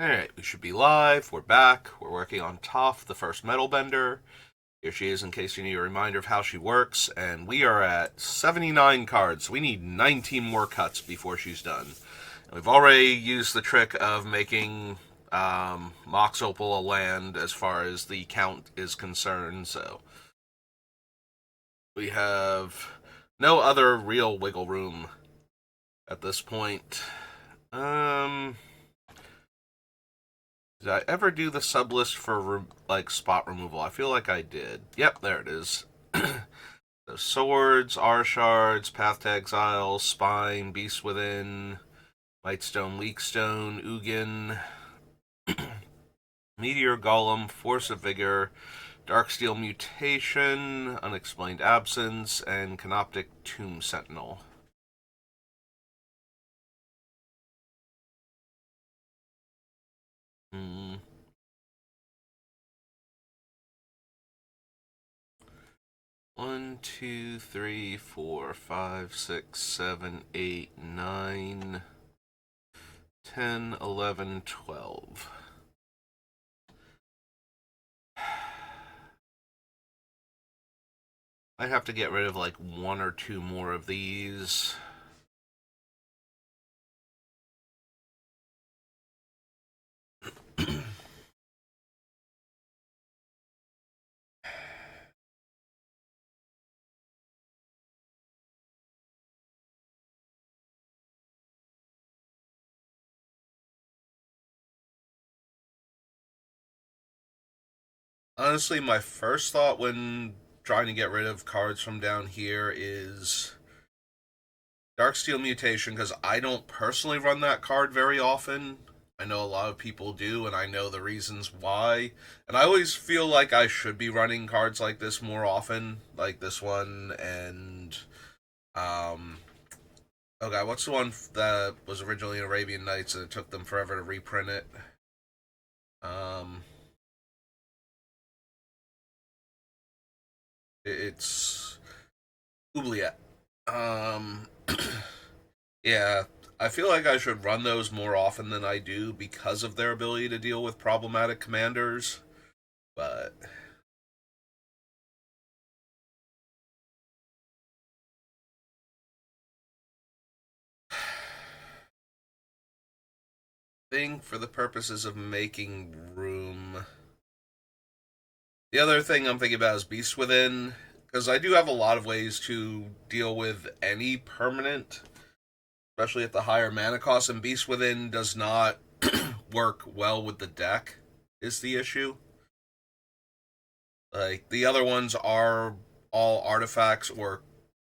Alright, we should be live. We're back. We're working on Toph, the first Metalbender. Here she is in case you need a reminder of how she works. And we are at 79 cards. We need 19 more cuts before she's done. And we've already used the trick of making Mox Opal a land as far as the count is concerned. So we have no other real wiggle room at this point. Did I ever do the sublist for like spot removal? I feel like I did. Yep, there it is. The swords, R shards, Path to Exile, Spine, Beast Within, Mightstone, Weakstone, Ugin, Meteor Golem, Force of Vigor, Darksteel Mutation, Unexplained Absence, and Canoptic Tomb Sentinel. Hmm. 1, 2, 3, 4, 5, 6, 7, 8, 9, 10, 11, 12. I have to get rid of like one or two more of these. Honestly, my first thought when trying to get rid of cards from down here is Darksteel Mutation, because I don't personally run that card very often. I know a lot of people do, and I know the reasons why. And I always feel like I should be running cards like this more often, like this one and um oh god, what's the one that was originally in Arabian Nights and it took them forever to reprint it? Um it's Oubliette. Um yeah, I feel like I should run those more often than I do because of their ability to deal with problematic commanders. But I think for the purposes of making room, the other thing I'm thinking about is Beast Within, because I do have a lot of ways to deal with any permanent, especially at the higher mana cost, and Beast Within does not work well with the deck, is the issue. Like, the other ones are all artifacts, or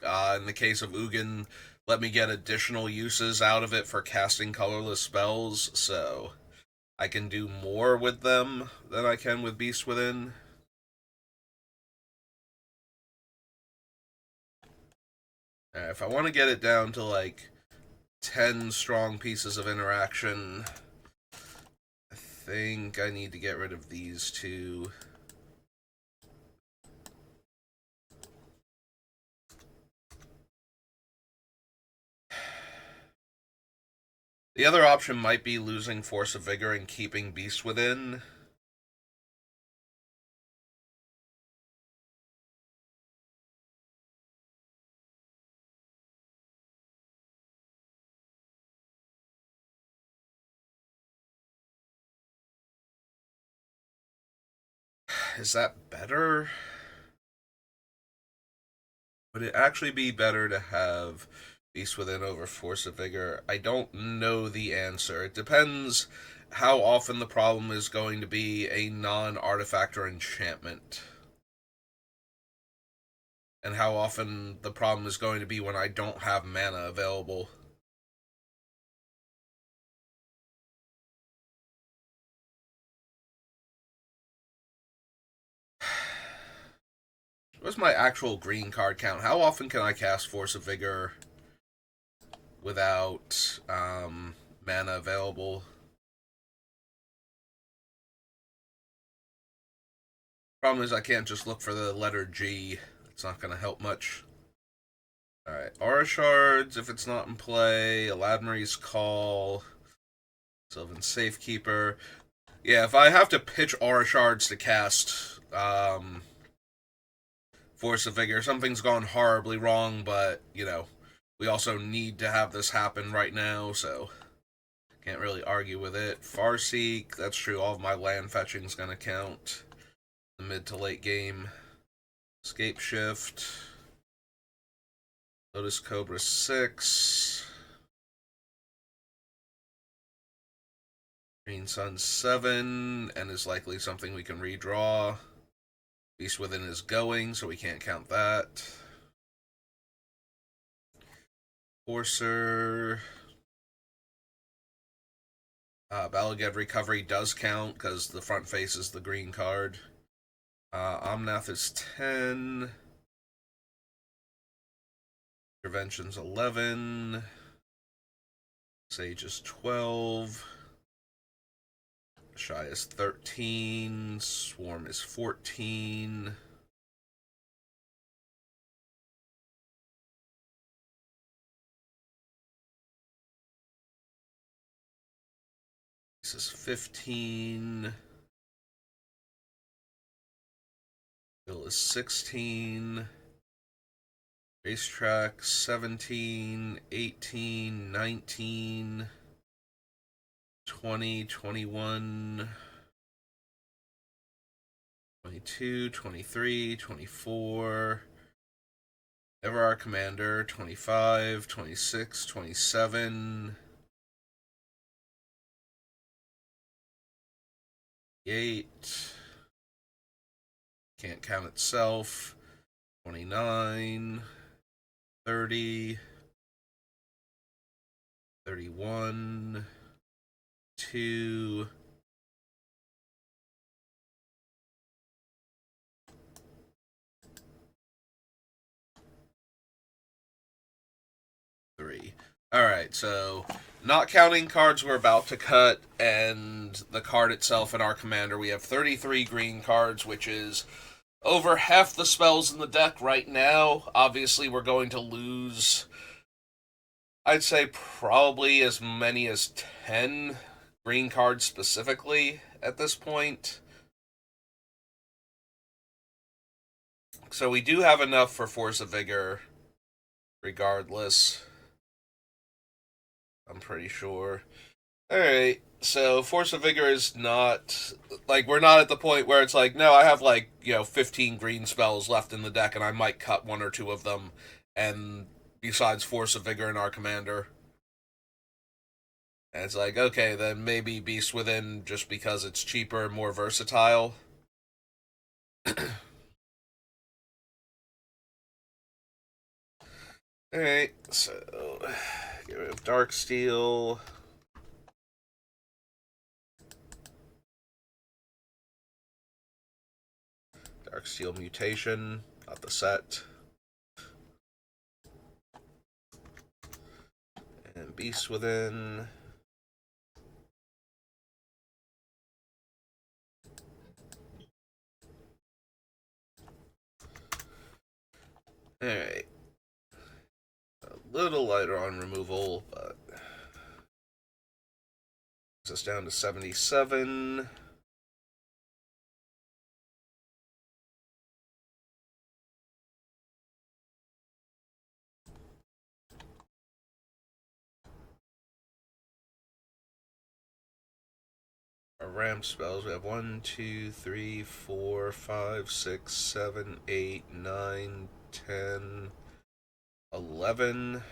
in the case of Ugin, let me get additional uses out of it for casting colorless spells, so I can do more with them than I can with Beast Within. If I want to get it down to like 10 strong pieces of interaction, I think I need to get rid of these two. The other option might be losing Force of Vigor and keeping Beast Within. Is that better? Would it actually be better to have Beast Within over Force of Vigor? I don't know the answer. It depends how often the problem is going to be a non artifact or enchantment, and how often the problem is going to be when I don't have mana available. What's my actual green card count? How often can I cast Force of Vigor without mana available? Problem is, I can't just look for the letter G. It's not going to help much. Alright, Aura Shards, if it's not in play, Aladmary's Call. Sylvan Safekeeper. Yeah, if I have to pitch Aura Shards to cast Force of Vigor, something's gone horribly wrong, but, we also need to have this happen right now, so can't really argue with it. Farseek, that's true, all of my land fetching's gonna count. The mid to late game. Escape Shift. Lotus Cobra 6. Green Sun 7, and is likely something we can redraw. Beast Within is going, so we can't count that. Forcer. Balagad Recovery does count, because the front face is the green card. Omnath is 10. Intervention's 11. Sage is 12. Shy is 13. Swarm is 14. This is 15. Bill is 16. Racetrack 17, 18, 19, 20, 21, 22, 23, 24. Ever our commander, 25, 26, 27, 8. Can't count itself. 29, 30, 31, 2, 3. Alright, so not counting cards we're about to cut and the card itself in our commander, we have 33 green cards, which is over half the spells in the deck right now. Obviously, we're going to lose, I'd say, probably as many as 10 green cards specifically at this point. So we do have enough for Force of Vigor, regardless. I'm pretty sure. Alright, so Force of Vigor is not, like, we're not at the point where it's like, no, I have, 15 green spells left in the deck, and I might cut one or two of them, and besides Force of Vigor in our commander. And it's like, okay, then maybe Beast Within just because it's cheaper and more versatile. Alright, so get rid of Darksteel. Darksteel Mutation, not the set. And Beast Within. Alright. A little lighter on removal, but brings us down to 77. Our ramp spells, we have 1, 2, 3, 4, 5, 6, 7, 8, 9, 10, 11.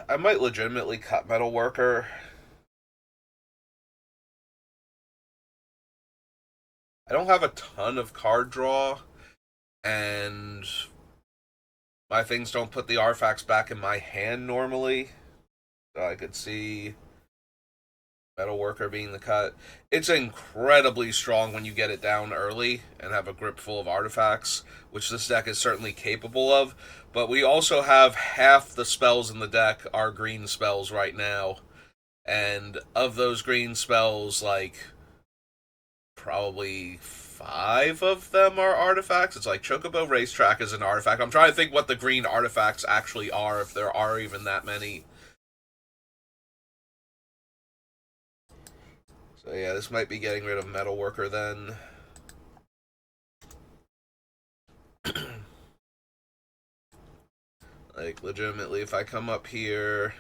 I might legitimately cut Metal Worker. I don't have a ton of card draw, and my things don't put the artifacts back in my hand normally. So I could see Metal Worker being the cut. It's incredibly strong when you get it down early and have a grip full of artifacts, which this deck is certainly capable of. But we also have half the spells in the deck are green spells right now. And of those green spells, probably 5 of them are artifacts. It's like Chocobo Racetrack is an artifact. I'm trying to think what the green artifacts actually are, if there are even that many. So yeah, this might be getting rid of Metalworker then. Like, legitimately, if I come up here,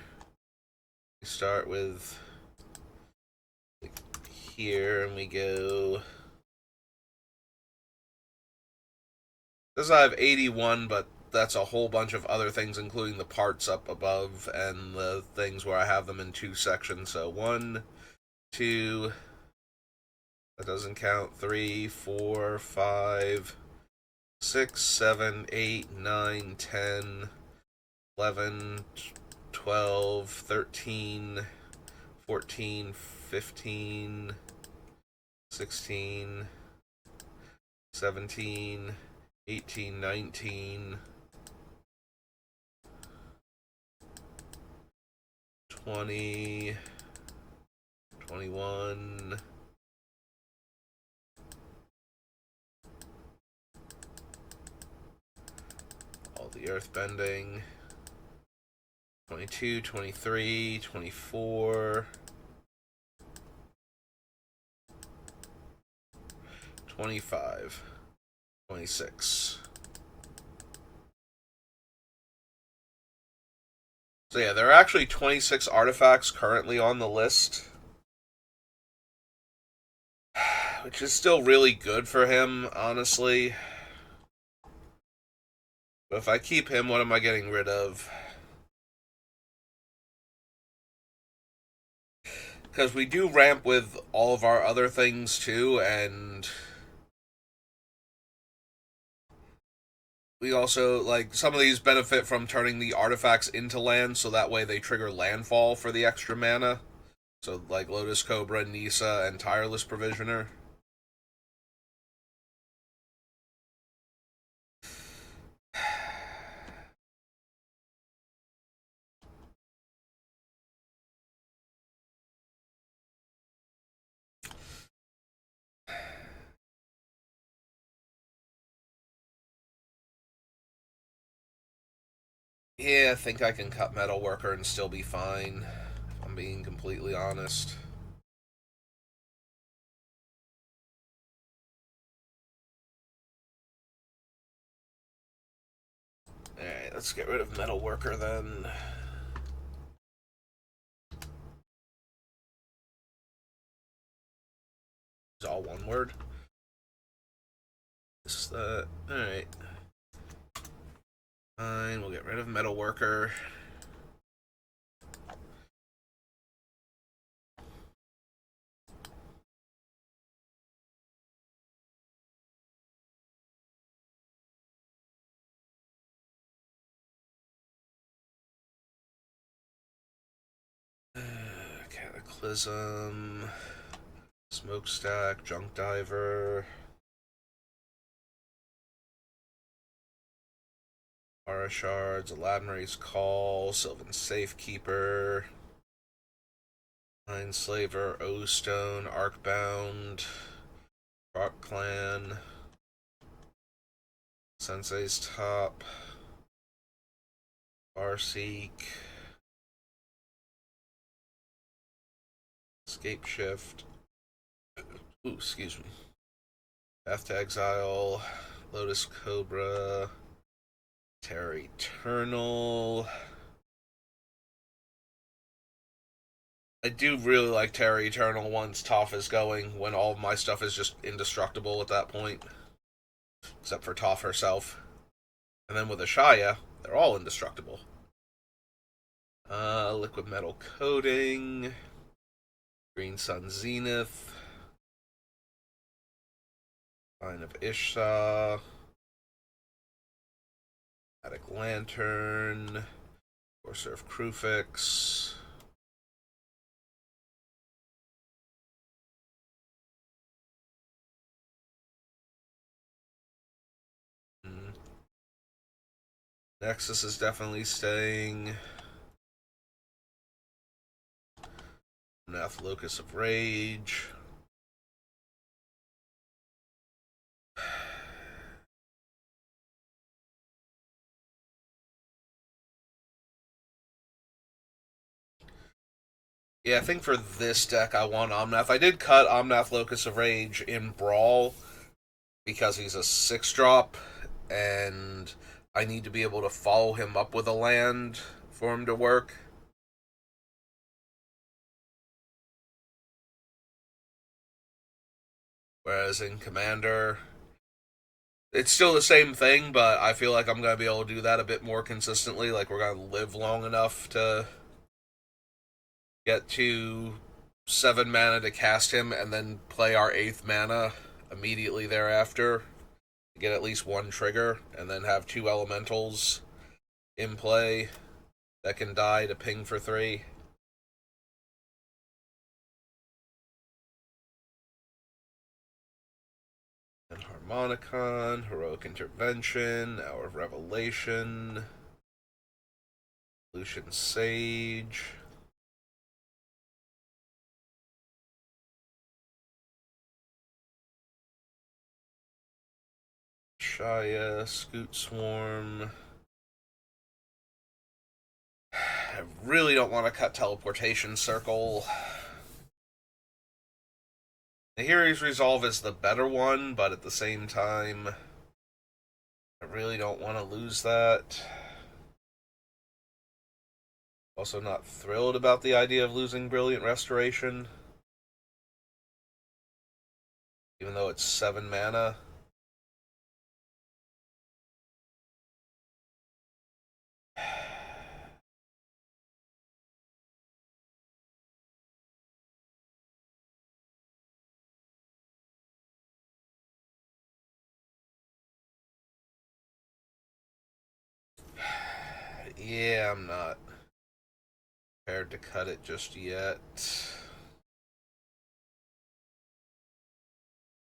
we start with like, here, and we go. This I have 81, but that's a whole bunch of other things, including the parts up above and the things where I have them in two sections. So 1, 2, that doesn't count. 3, 4, 5, 6, 7, 8, 9, 10, 11, 12, 13, 14, 15, 16, 17, 18, 19, 20, 21, all the earth bending, 22, 23, 24, 25, 26. So yeah, there are actually 26 artifacts currently on the list, which is still really good for him, honestly. But if I keep him, what am I getting rid of? Because we do ramp with all of our other things too, and we also, like, some of these benefit from turning the artifacts into land, so that way they trigger landfall for the extra mana. So, like, Lotus Cobra, Nisa, and Tireless Provisioner. Yeah, I think I can cut Metalworker and still be fine, if I'm being completely honest. Alright, let's get rid of Metalworker then. It's all one word. This is the. Alright. Fine, we'll get rid of Metalworker. Cataclysm. Smokestack, Junk Diver. Aura Shards, Aladmary's Call, Sylvan Safekeeper. Mindslaver, O-Stone, Arcbound. Rock Clan. Sensei's Top. Farseek. Escape Shift. Ooh, excuse me. Path to Exile. Lotus Cobra. Terra Eternal. I do really like Terra Eternal once Toph is going, when all of my stuff is just indestructible at that point. Except for Toph herself. And then with Ashaya, they're all indestructible. Liquid Metal Coating. Green Sun Zenith. Line of Ishsa. Attic Lantern. Corsair Crewfix. Nexus is definitely staying. Nath Locus of Rage. Yeah, I think for this deck I want Omnath. I did cut Omnath Locus of Rage in Brawl because he's a 6 drop, and I need to be able to follow him up with a land for him to work. Whereas in Commander, it's still the same thing, but I feel like I'm going to be able to do that a bit more consistently. Like, we're going to live long enough to get to 7 mana to cast him and then play our 8th mana immediately thereafter to get at least one trigger, and then have 2 elementals in play that can die to ping for 3. And Harmonicon, Heroic Intervention, Hour of Revelation, Lucian Sage. Shia, Scoot Swarm. I really don't want to cut Teleportation Circle. The Hero's Resolve is the better one, but at the same time, I really don't want to lose that. Also not thrilled about the idea of losing Brilliant Restoration, even though it's 7 mana. Yeah, I'm not prepared to cut it just yet.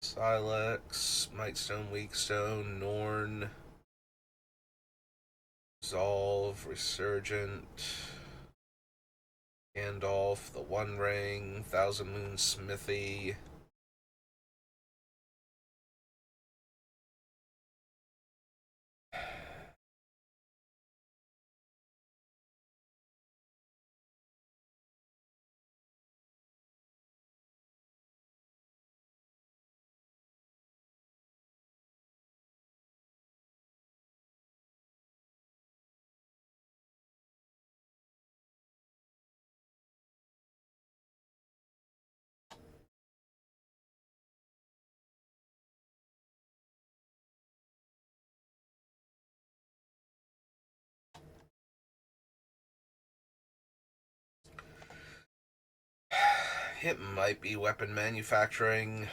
Silex, Mightstone, Weakstone, Norn, Resolve, Resurgent, Gandalf, the One Ring, Thousand Moon Smithy. It might be weapon manufacturing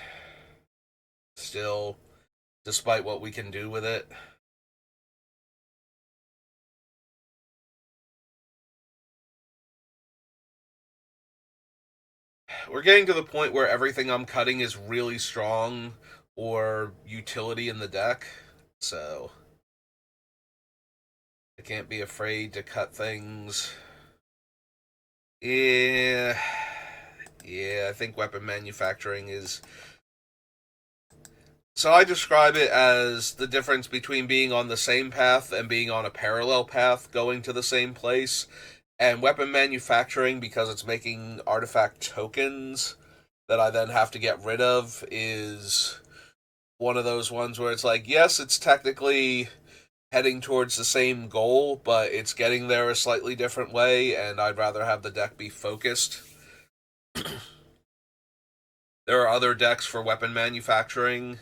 still, despite what we can do with it. We're getting to the point where everything I'm cutting is really strong or utility in the deck, so I can't be afraid to cut things. Yeah, yeah, I think weapon manufacturing is. So I describe it as the difference between being on the same path and being on a parallel path going to the same place. And weapon manufacturing, because it's making artifact tokens that I then have to get rid of, is one of those ones where it's like, yes, it's technically heading towards the same goal, but it's getting there a slightly different way, and I'd rather have the deck be focused. There are other decks for weapon manufacturing.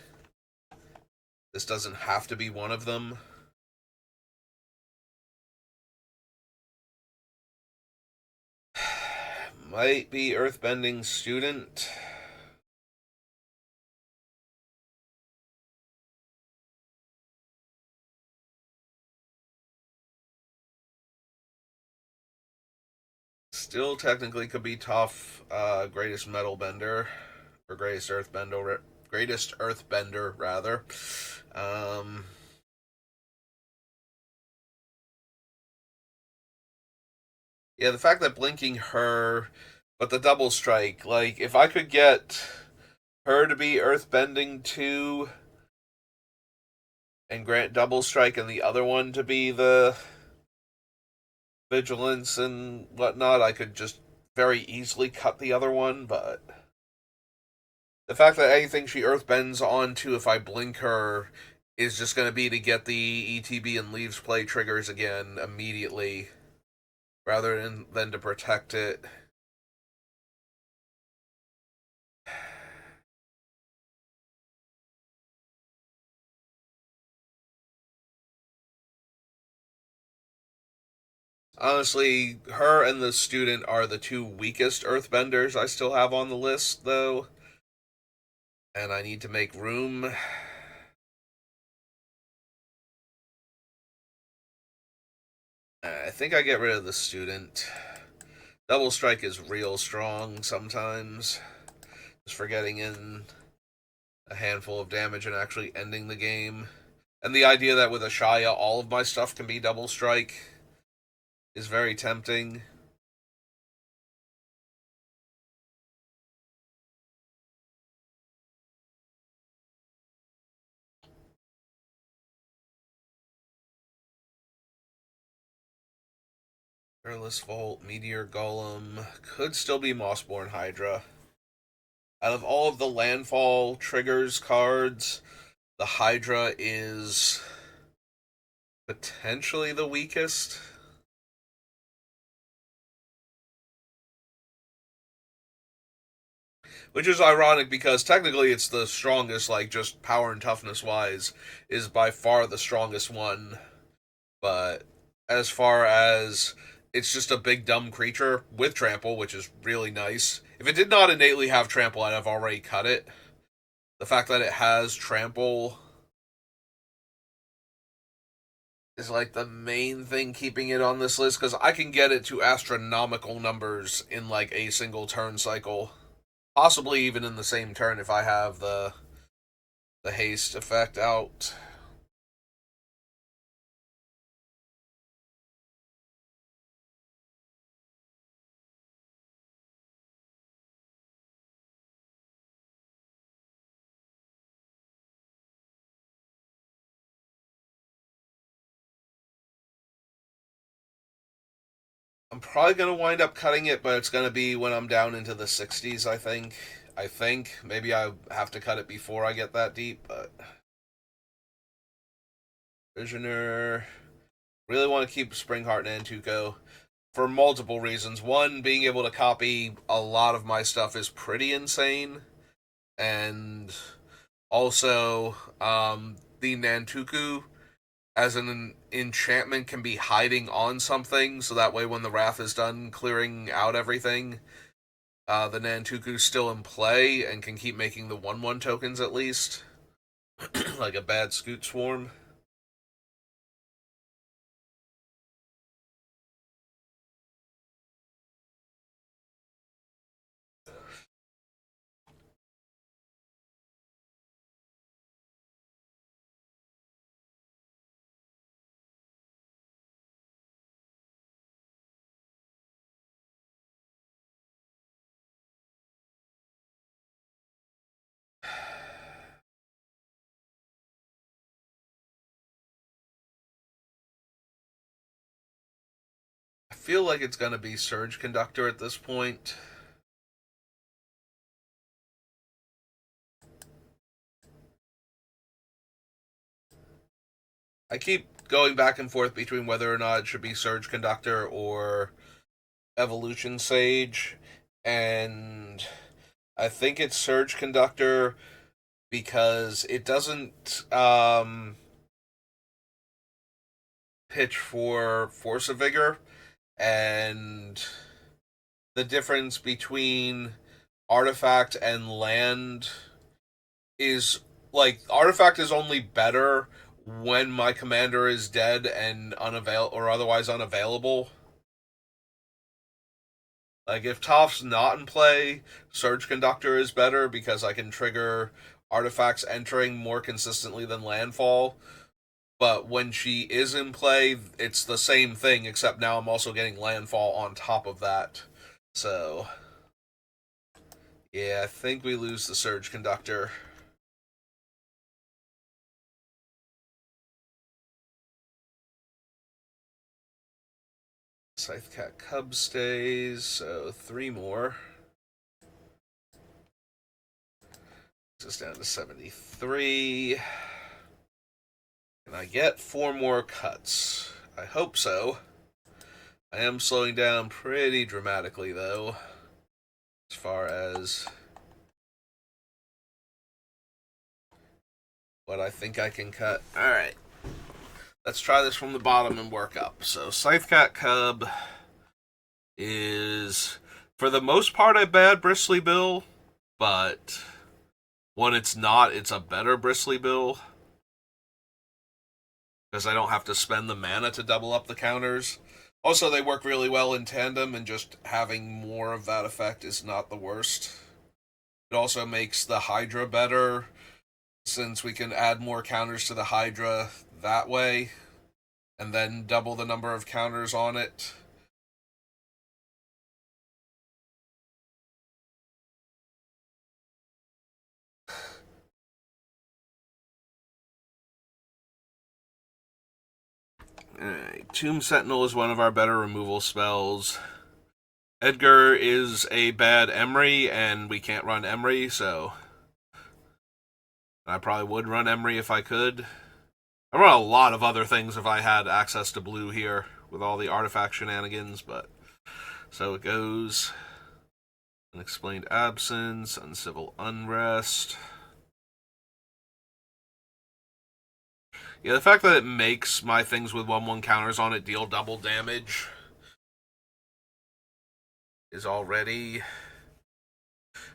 This doesn't have to be one of them. Might be Earthbending Student. Still technically could be Toph, Greatest Metalbender, or Greatest Earthbender rather. Um, yeah, the fact that blinking her, but the double strike, like if I could get her to be Earthbending 2 and grant double strike, and the other one to be the vigilance and whatnot, I could just very easily cut the other one, but the fact that anything she earthbends onto if I blink her is just going to be to get the ETB and Leaves Play triggers again immediately, rather than to protect it. Honestly, her and the student are the two weakest earthbenders I still have on the list, though. And I need to make room. I think I get rid of the student. Double Strike is real strong sometimes. Just for getting in a handful of damage and actually ending the game. And the idea that with Ashaya all of my stuff can be Double Strike is very tempting. Airless Volt, Meteor Golem, could still be Mossborn Hydra. Out of all of the landfall triggers cards, the Hydra is potentially the weakest. Which is ironic because technically it's the strongest, like just power and toughness wise, is by far the strongest one. But as far as it's just a big dumb creature with trample, which is really nice. If it did not innately have trample, I'd have already cut it. The fact that it has trample is like the main thing keeping it on this list because I can get it to astronomical numbers in like a single turn cycle. Possibly even in the same turn if I have the haste effect out. I'm probably gonna wind up cutting it, but it's gonna be when I'm down into the 60s. I think. Maybe I have to cut it before I get that deep, but Prisoner. Really want to keep Springheart and Antuco for multiple reasons. One, being able to copy a lot of my stuff is pretty insane, and also the Nantuku as an enchantment can be hiding on something, so that way when the Wrath is done clearing out everything, the Nantuku's still in play and can keep making the 1/1 tokens at least, like a bad Scoot Swarm. I feel like it's gonna be Surge Conductor at this point. I keep going back and forth between whether or not it should be Surge Conductor or Evolution Sage, and I think it's Surge Conductor because it doesn't pitch for Force of Vigor, and the difference between Artifact and Land is like Artifact is only better when my commander is dead and or otherwise unavailable. Like if Toph's not in play, Surge Conductor is better because I can trigger artifacts entering more consistently than landfall. But when she is in play, it's the same thing, except now I'm also getting landfall on top of that. So, yeah, I think we lose the Surge Conductor. Scythe Cat Cub stays, so 3 more. This is down to 73. Can I get 4 more cuts? I hope so. I am slowing down pretty dramatically, though, as far as what I think I can cut. Alright. Let's try this from the bottom and work up. So, Scythe Cat Cub is, for the most part, a bad Bristly Bill, but when it's not, it's a better Bristly Bill. Because I don't have to spend the mana to double up the counters. Also, they work really well in tandem, and just having more of that effect is not the worst. It also makes the Hydra better, since we can add more counters to the Hydra that way, and then double the number of counters on it. Alright, Tomb Sentinel is one of our better removal spells. Edgar is a bad Emery, and we can't run Emery, so I probably would run Emery if I could. I run a lot of other things if I had access to blue here with all the artifact shenanigans, but so it goes. Unexplained Absence, Uncivil Unrest. Yeah, the fact that it makes my things with 1/1 counters on it deal double damage is already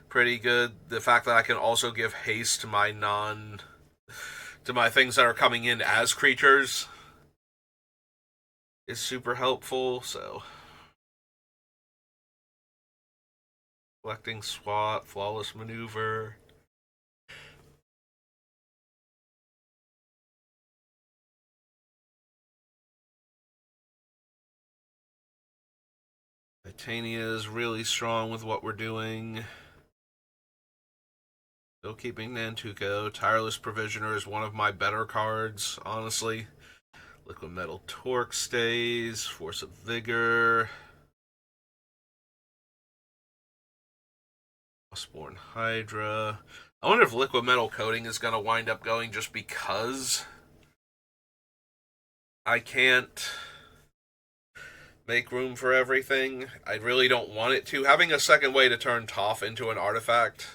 pretty good. The fact that I can also give haste to my things that are coming in as creatures is super helpful, so collecting swap, flawless maneuver. Titania is really strong with what we're doing. Still keeping Nantuko. Tireless Provisioner is one of my better cards, honestly. Liquid Metal Torque stays. Force of Vigor. Frostborn Hydra. I wonder if Liquid Metal Coating is going to wind up going just because I can't make room for everything. I really don't want it to. Having a second way to turn Toph into an artifact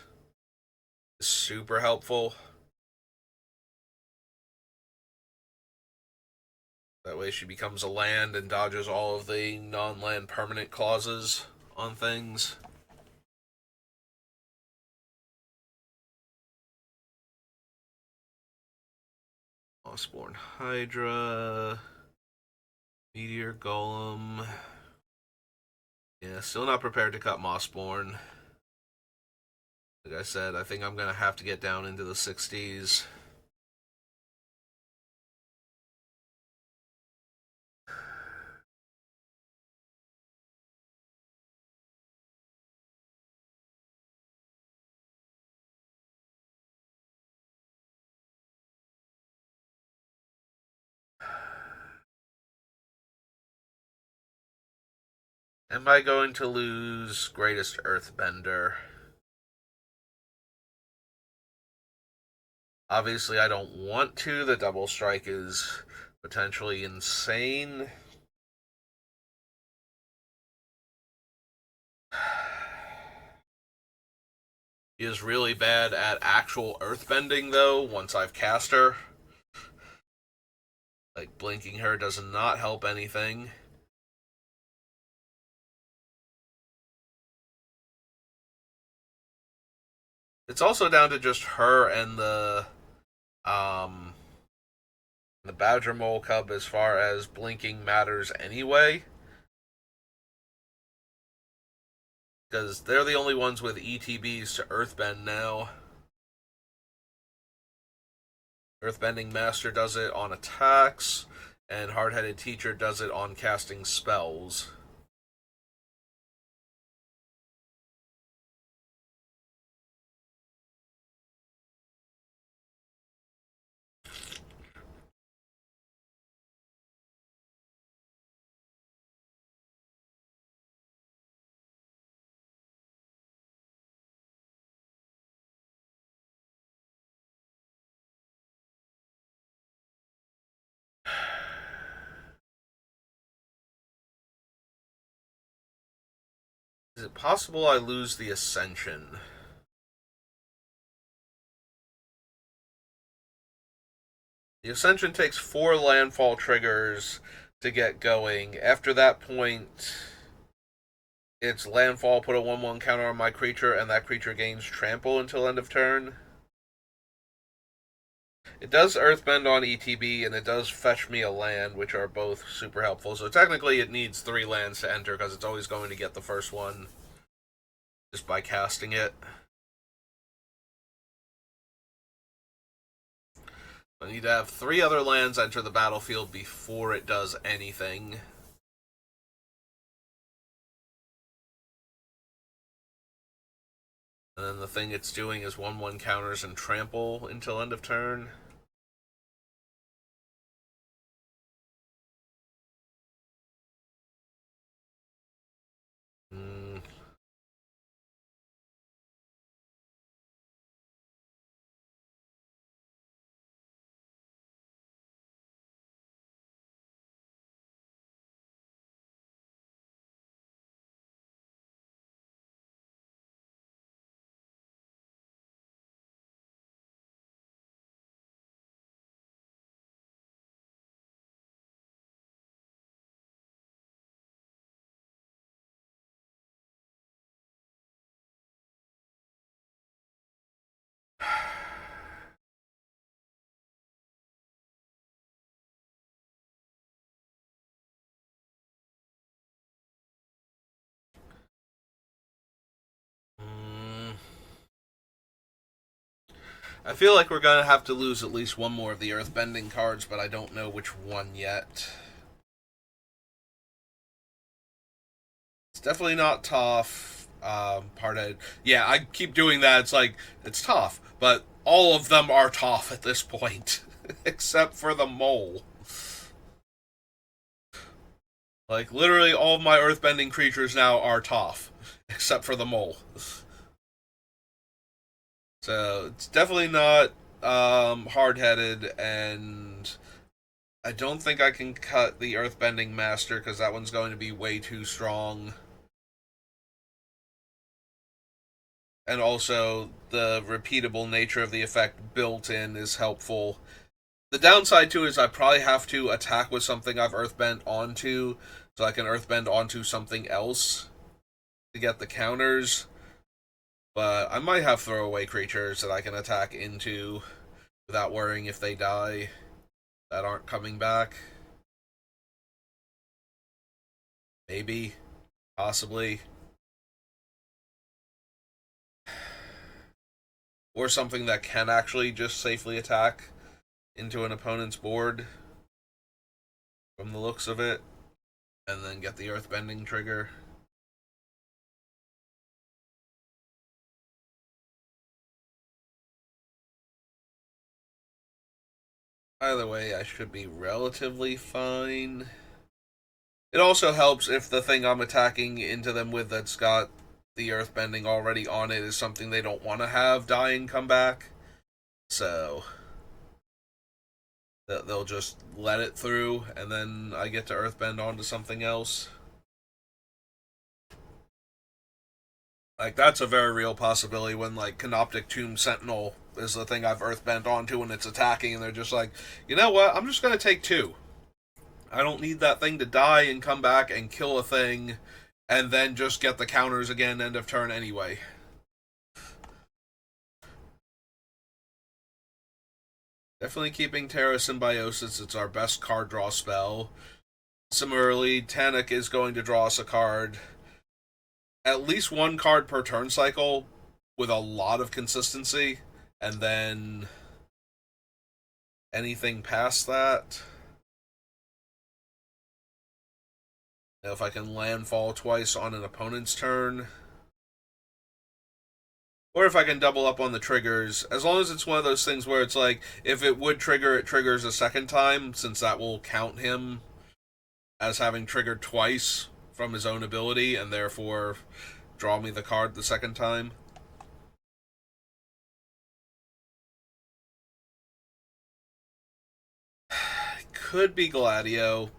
is super helpful. That way she becomes a land and dodges all of the non-land permanent clauses on things. Mossborn Hydra. Meteor Golem. Yeah, still not prepared to cut Mossborn. Like I said, I think I'm going to have to get down into the 60s. Am I going to lose Greatest Earthbender? Obviously, I don't want to. The double strike is potentially insane. She is really bad at actual earthbending, though, once I've cast her. Like, blinking her does not help anything. It's also down to just her and the Badger Mole Cub as far as blinking matters anyway. Because they're the only ones with ETBs to Earthbend now. Earthbending Master does it on attacks, and Hard-Headed Teacher does it on casting spells. Is it possible I lose the Ascension? The Ascension takes 4 landfall triggers to get going. After that point, it's landfall, put a 1/1 counter on my creature, and that creature gains trample until end of turn. It does Earthbend on ETB, and it does fetch me a land, which are both super helpful. So technically it needs 3 lands to enter, because it's always going to get the first one just by casting it. I need to have 3 other lands enter the battlefield before it does anything. And then the thing it's doing is 1/1 counters and trample until end of turn. Hmm. Hmm. I feel like we're going to have to lose at least one more of the earthbending cards, but I don't know which one yet. It's definitely not Toph. Parted. Yeah, I keep doing that. It's like, it's Toph, but all of them are Toph at this point, except for the mole. Like, literally all of my earthbending creatures now are Toph, except for the mole. So, it's definitely not hard-headed, and I don't think I can cut the Earthbending Master because that one's going to be way too strong. And also, the repeatable nature of the effect built in is helpful. The downside to it is I probably have to attack with something I've Earthbent onto, so I can Earthbend onto something else to get the counters. But I might have throwaway creatures that I can attack into without worrying if they die that aren't coming back. Maybe. Possibly. Or something that can actually just safely attack into an opponent's board from the looks of it, and then get the earthbending trigger. Either way, I should be relatively fine. It also helps if the thing I'm attacking into them with that's got the earthbending already on it is something they don't want to have die and come back. So they'll just let it through, and then I get to earthbend onto something else. Like, that's a very real possibility when, like, Canoptic Tomb Sentinel is the thing I've earthbent onto and it's attacking, and they're just like, you know what, I'm just going to take 2. I don't need that thing to die and come back and kill a thing and then just get the counters again end of turn anyway. Definitely keeping Terra Symbiosis. It's our best card draw spell. Similarly, Tanic is going to draw us a card. At least one card per turn cycle with a lot of consistency. And then anything past that. If I can landfall twice on an opponent's turn. Or if I can double up on the triggers, as long as it's one of those things where it's like, if it would trigger, it triggers a second time, since that will count him as having triggered twice from his own ability, and therefore draw me the card the second time. Could be Gladio.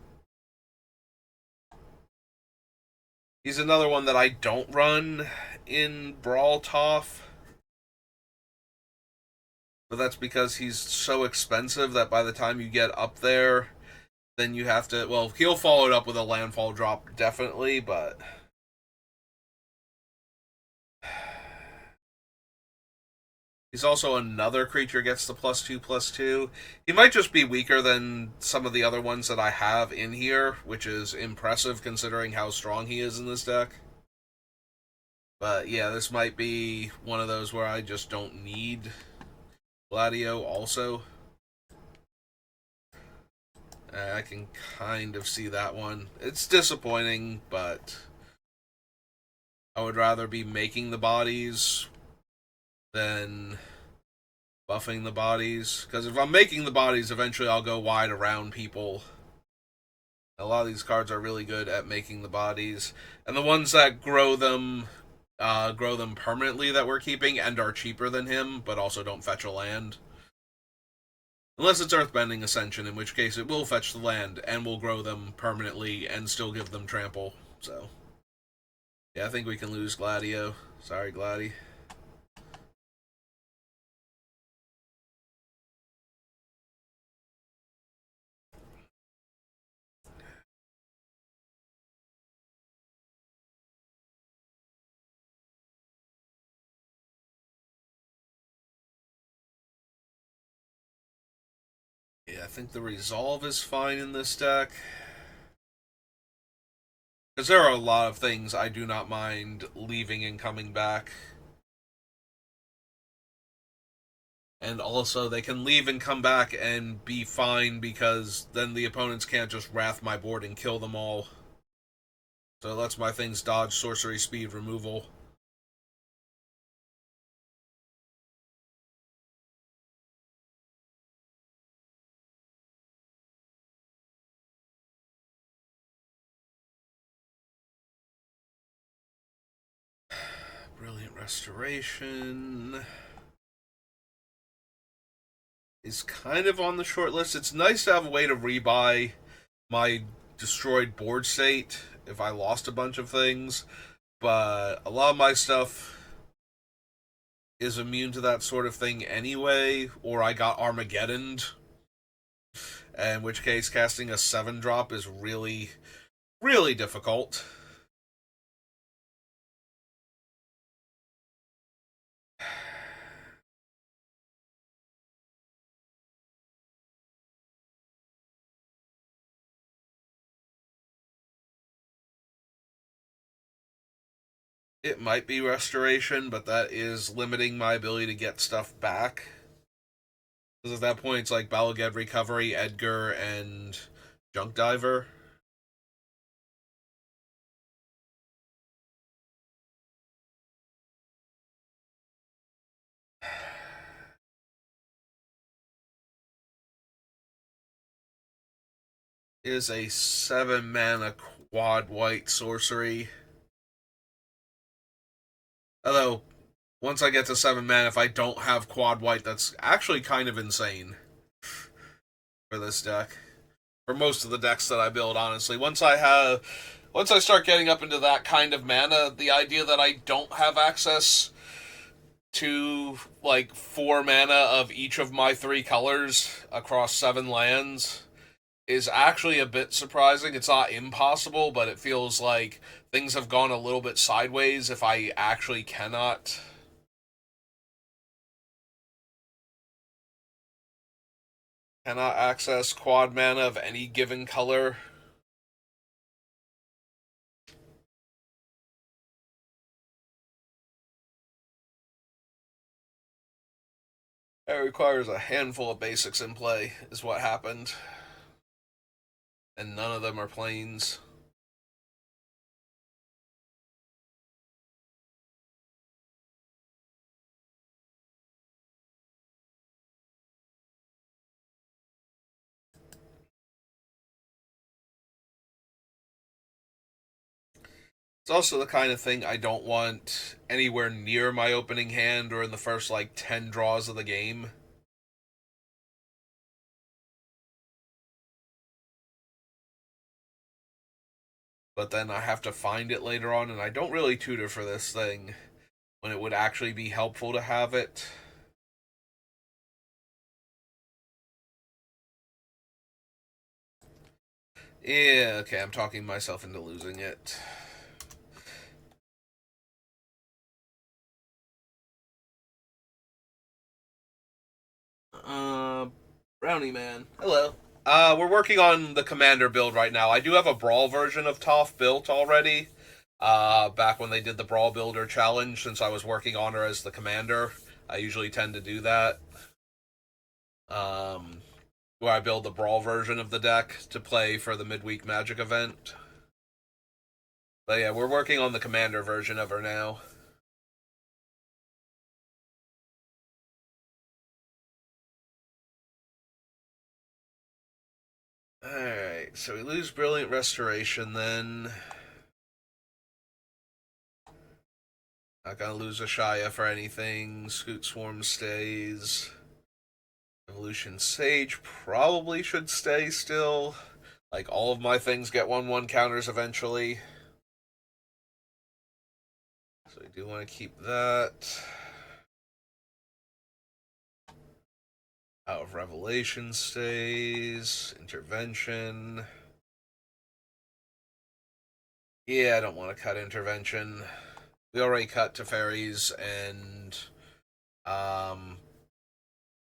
He's another one that I don't run in Brawl Toph, but that's because he's so expensive that by the time you get up there, then you have to. Well, he'll follow it up with a landfall drop, definitely, but. He's also another creature gets the +2/+2. He might just be weaker than some of the other ones that I have in here, which is impressive considering how strong he is in this deck. But yeah, this might be one of those where I just don't need Gladio also. I can kind of see that one. It's disappointing, but I would rather be making the bodies than buffing the bodies. Because if I'm making the bodies, eventually I'll go wide around people. A lot of these cards are really good at making the bodies. And the ones that grow them permanently that we're keeping and are cheaper than him, but also don't fetch a land. Unless it's Earthbending Ascension, in which case it will fetch the land and will grow them permanently and still give them trample. So, yeah, I think we can lose Gladio. Sorry, Gladi. Yeah, I think the Resolve is fine in this deck. Because there are a lot of things I do not mind leaving and coming back. And also, they can leave and come back and be fine because then the opponents can't just wrath my board and kill them all. So it lets my things dodge sorcery speed removal. Brilliant Restoration is kind of on the short list. It's nice to have a way to rebuy my destroyed board state if I lost a bunch of things, but a lot of my stuff is immune to that sort of thing anyway, or I got Armageddoned, in which case casting a 7-drop is really, really difficult. It might be Restoration, but that is limiting my ability to get stuff back. Because at that point, it's like Balaged Recovery, Edgar, and Junk Diver. Is a 7-mana quad white sorcery. Although, once I get to 7 mana, if I don't have quad white, that's actually kind of insane for this deck. For most of the decks that I build, honestly. Once I start getting up into that kind of mana, the idea that I don't have access to like 4 mana of each of my 3 colors across 7 lands is actually a bit surprising. It's not impossible, but it feels like things have gone a little bit sideways if I actually cannot access quad mana of any given color. It requires a handful of basics in play, is what happened. And none of them are planes. It's also the kind of thing I don't want anywhere near my opening hand or in the first like 10 draws of the game. but then I have to find it later on, and I don't really tutor for this thing when it would actually be helpful to have it. Yeah, okay, I'm talking myself into losing it. Uh, Brownie Man. Hello. We're working on the Commander build right now. I do have a Brawl version of Toph built already. Back when they did the Brawl Builder challenge, since I was working on her as the Commander, I usually tend to do that. Um, where I build the Brawl version of the deck to play for the midweek Magic event. But yeah, we're working on the Commander version of her now. Alright, so we lose Brilliant Restoration then. Not gonna lose a Shia for anything. Scoot Swarm stays. Evolution Sage probably should stay still. Like, all of my things get 1/1 counters eventually. So I do want to keep that. Out of Revelation stays. Intervention. Yeah, I don't want to cut Intervention. We already cut Teferi's and um,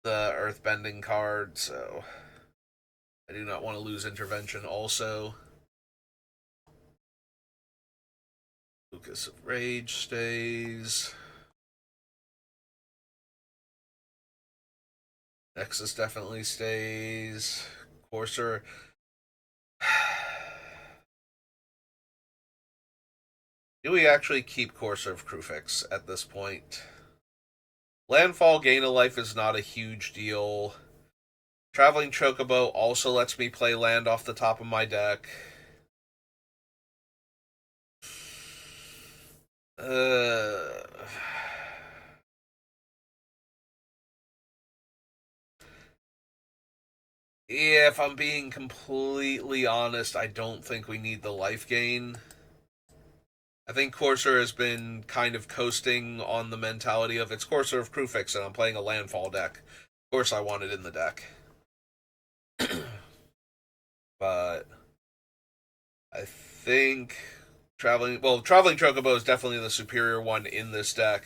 the Earthbending card, so I do not want to lose Intervention also. Lucas of Rage stays. Nexus definitely stays. Courser. Do we actually keep Courser of Krufix at this point? Landfall gain of life is not a huge deal. Traveling Chocobo also lets me play land off the top of my deck. Uh, yeah, if I'm being completely honest, I don't think we need the life gain. I think Courser has been kind of coasting on the mentality of it's Courser of Krufix and I'm playing a landfall deck. Of course, I want it in the deck. But I think Traveling Chocobo is definitely the superior one in this deck.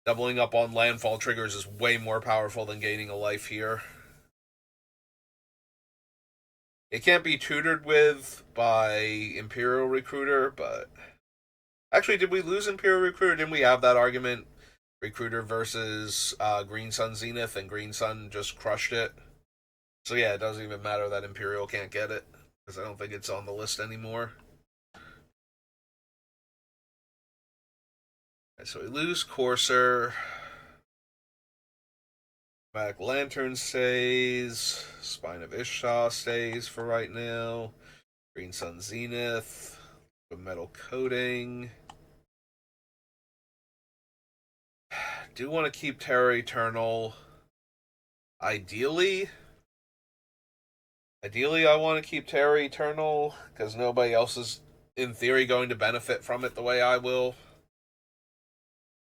Doubling up on landfall triggers is way more powerful than gaining a life here. It can't be tutored with by Imperial Recruiter, but actually, did we lose Imperial Recruiter? Didn't we have that argument? Recruiter versus Green Sun Zenith, and Green Sun just crushed it. So yeah, it doesn't even matter that Imperial can't get it because I don't think it's on the list anymore. Okay, so we lose Courser. Chromatic Lantern stays. Spine of Ishtar stays for right now. Green Sun Zenith. Metal Coating. Do want to keep Terra Eternal. Ideally, I want to keep Terra Eternal because nobody else is, in theory, going to benefit from it the way I will.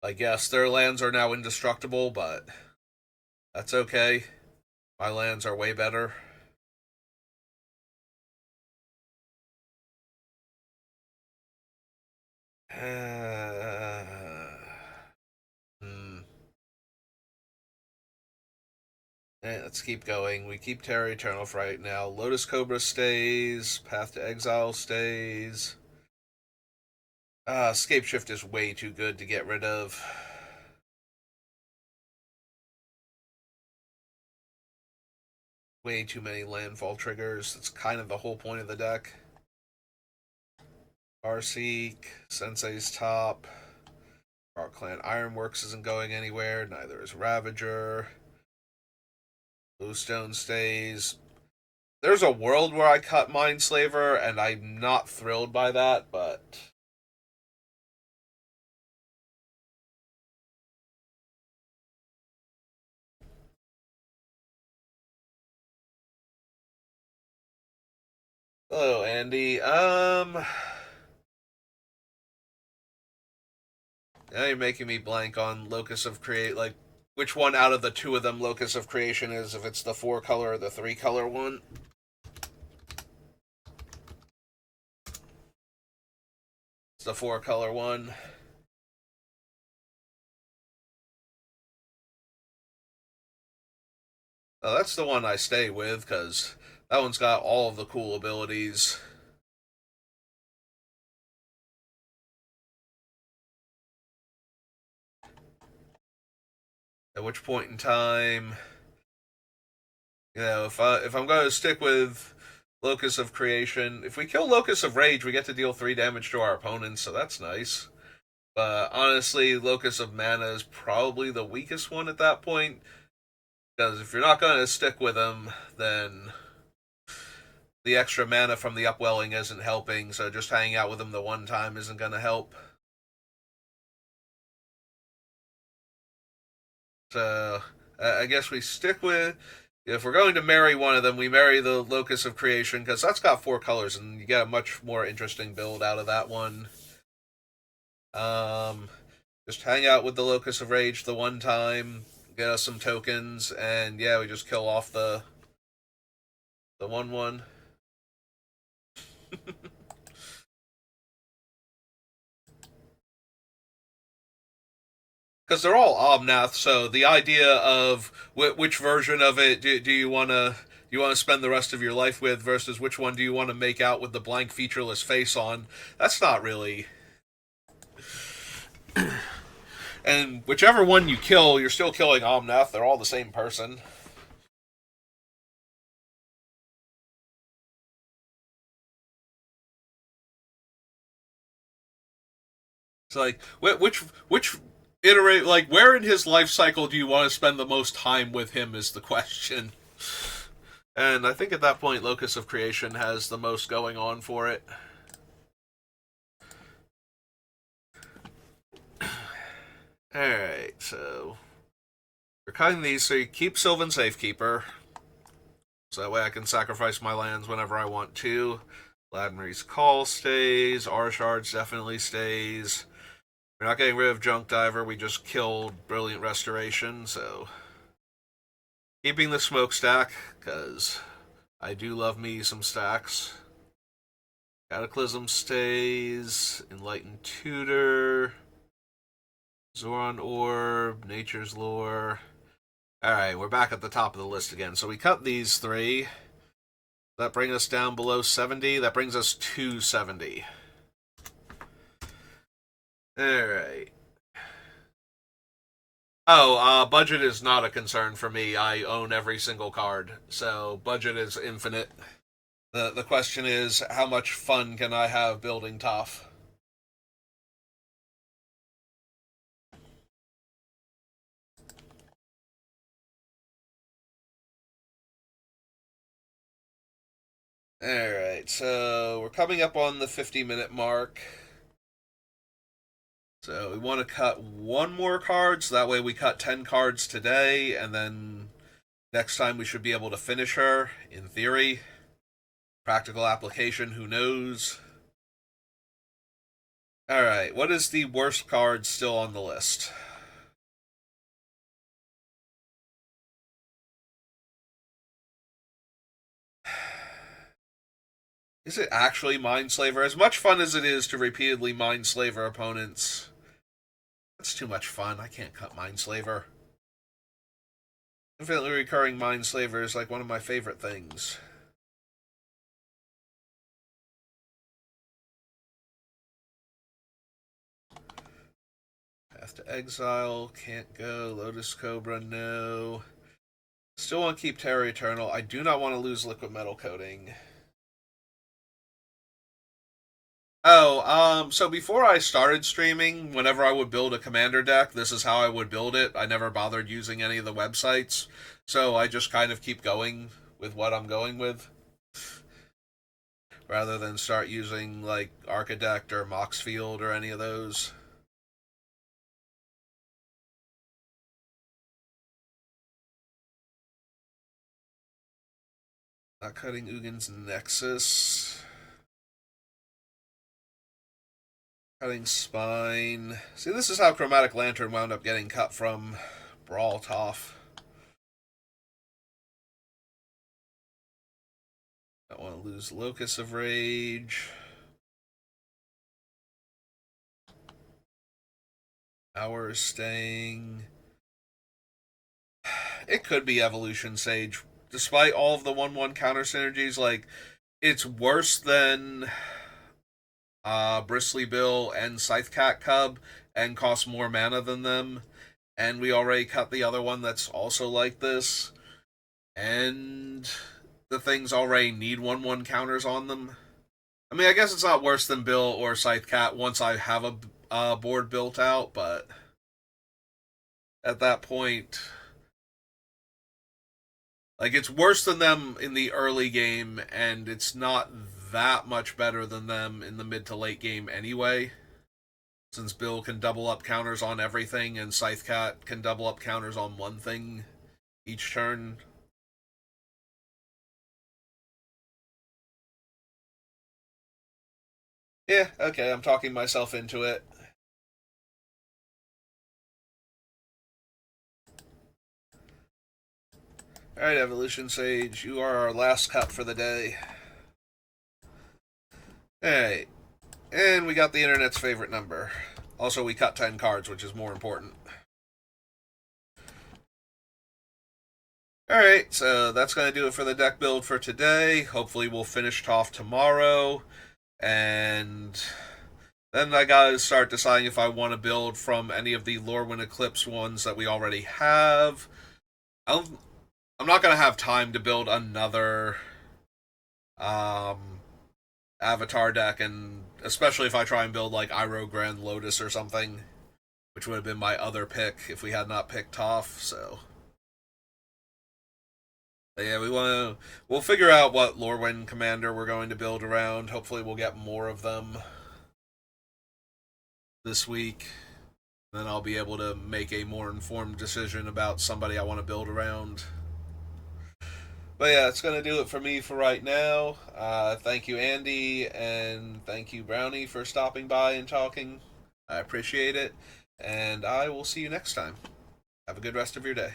Like, yes, their lands are now indestructible, but that's okay. My lands are way better. Hmm. Let's keep going. We keep Terra Eternal for right now. Lotus Cobra stays. Path to Exile stays. Scape Shift is way too good to get rid of. Way too many landfall triggers. That's kind of the whole point of the deck. Farseek, Sensei's top. Our Clan Ironworks isn't going anywhere. Neither is Ravager. Bluestone stays. There's a world where I cut Mindslaver, and I'm not thrilled by that, but hello, Andy. Now you're making me blank on Locus of Create, like, which one out of the two of them Locus of Creation is, if it's the 4-color or the 3-color one. It's the 4-color one. Oh, that's the one I stay with, because that one's got all of the cool abilities. At which point in time, if I'm going to stick with Locus of Creation, if we kill Locus of Rage, we get to deal 3 damage to our opponents, so that's nice. But honestly, Locus of Mana is probably the weakest one at that point, because if you're not going to stick with him, then the extra mana from the upwelling isn't helping, so just hanging out with him the one time isn't going to help. So I guess we stick with, if we're going to marry one of them, we marry the Locus of Creation, because that's got 4 colors, and you get a much more interesting build out of that one. Um, just hang out with the Locus of Rage the one time, get us some tokens, and yeah, we just kill off the 1/1. Because they're all Omnath, so the idea of which version of it do you want to spend the rest of your life with versus which one do you want to make out with the blank featureless face on, that's not really. And whichever one you kill, you're still killing Omnath. They're all the same person. It's like which iterate, like, where in his life cycle do you want to spend the most time with him is the question. And I think at that point, Locus of Creation has the most going on for it. Alright, so we're cutting these so you keep Sylvan Safekeeper. So that way I can sacrifice my lands whenever I want to. Ladmery's Call stays. Arshard's definitely stays. We're not getting rid of Junk Diver. We just killed Brilliant Restoration, so keeping the smokestack, because I do love me some stacks. Cataclysm stays. Enlightened Tutor. Zoran Orb. Nature's Lore. Alright, we're back at the top of the list again. So we cut these 3. That brings us down below 70. That brings us to 70. Alright. Oh, budget is not a concern for me. I own every single card, so budget is infinite. The question is, how much fun can I have building Toph? Alright, so we're coming up on the 50-minute mark. So we want to cut one more card, so that way we cut 10 cards today, and then next time we should be able to finish her, in theory. Practical application, who knows? Alright, what is the worst card still on the list? Is it actually Mindslaver? As much fun as it is to repeatedly Mindslaver opponents, that's too much fun. I can't cut Mindslaver. Infinitely recurring Mindslaver is like one of my favorite things. Path to Exile, can't go. Lotus Cobra, no. Still want to keep Terra Eternal. I do not want to lose Liquid Metal Coating. Oh, so before I started streaming, whenever I would build a commander deck, this is how I would build it. I never bothered using any of the websites, so I just kind of keep going with what I'm going with, rather than start using, like, Architect or Moxfield or any of those. Not cutting Ugin's Nexus. Cutting Spine. See, this is how Chromatic Lantern wound up getting cut from Brawl Toph. Don't want to lose Locus of Rage. Hours staying. It could be Evolution Sage. Despite all of the 1-1 counter synergies, like, it's worse than Bristly Bill and Scythecat Cub and costs more mana than them. And we already cut the other one that's also like this. And the things already need 1-1 counters on them. I mean, I guess it's not worse than Bill or Scythecat once I have a board built out, but at that point, like, it's worse than them in the early game, and it's not that much better than them in the mid to late game anyway. Since Bill can double up counters on everything, and Scythecat can double up counters on one thing each turn. Yeah, okay, I'm talking myself into it. Alright, Evolution Sage, you are our last cut for the day. Alright, and we got the internet's favorite number. Also, we cut 10 cards, which is more important. Alright, so that's going to do it for the deck build for today. Hopefully we'll finish Toph tomorrow. And then I gotta start deciding if I want to build from any of the Lorwyn Eclipse ones that we already have. I'm not gonna have time to build another Avatar deck, and especially if I try and build like Iroh Grand Lotus or something, which would have been my other pick if we had not picked Toph. So, but yeah, we'll figure out what Lorwyn Commander we're going to build around. Hopefully, we'll get more of them this week. Then I'll be able to make a more informed decision about somebody I want to build around. But yeah, it's going to do it for me for right now. Thank you, Andy, and thank you, Brownie, for stopping by and talking. I appreciate it, and I will see you next time. Have a good rest of your day.